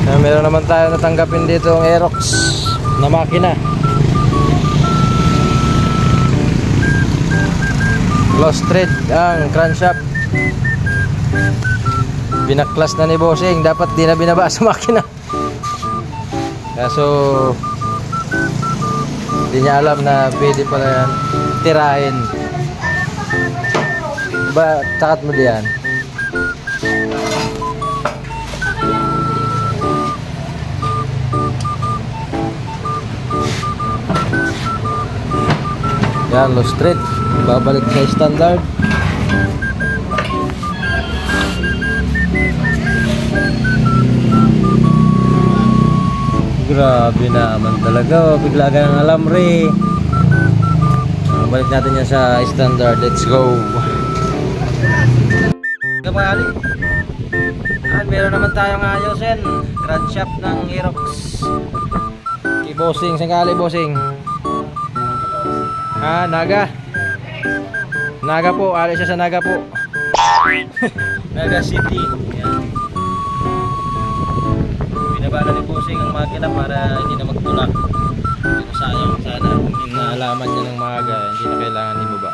Meron naman tayo natanggapin dito ang Aerox na makina. Close thread ang crankshaft. Binaklas na ni Bossing. Dapat di na binaba sa makina. Kaso di niya alam na pwede pala yan tirahin. Ba, takat mo diyan. Yan, low straight. Babalik sa standard. Grabe naman talaga. Bigla ka ng alamre. Balik natin yan sa standard. Let's go. Kamali. Meron naman tayong ayosin. Crankshaft ng Aerox. Kay Bossing. Saan kali, Bossing? Naga. Naga po, alis siya sa Naga po. Naga City. Ayan. Binabala ni Bossing ang makina para hindi na magtulak. Pero sayang sana kung inaalaman niya ng maaga, hindi na kailangan ibaba.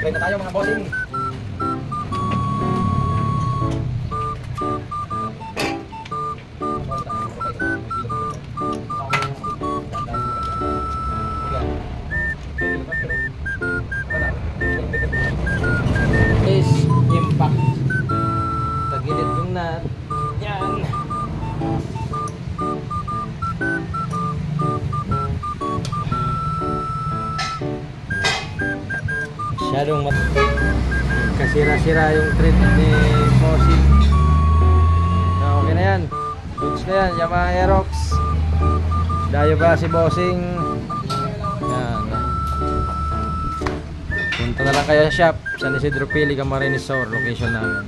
Play na tayo mga bossing. Is impact. Tagilid yung nut. Yan. Masyadong kasira-sira yung thread ni Bossing. Okay na yan. Goods na yan. Yamaha Aerox. Dayo ba si Bossing? Yan. Punta na lang kayo sa shop. San Isidro Pili, Camarines Sur. Location namin.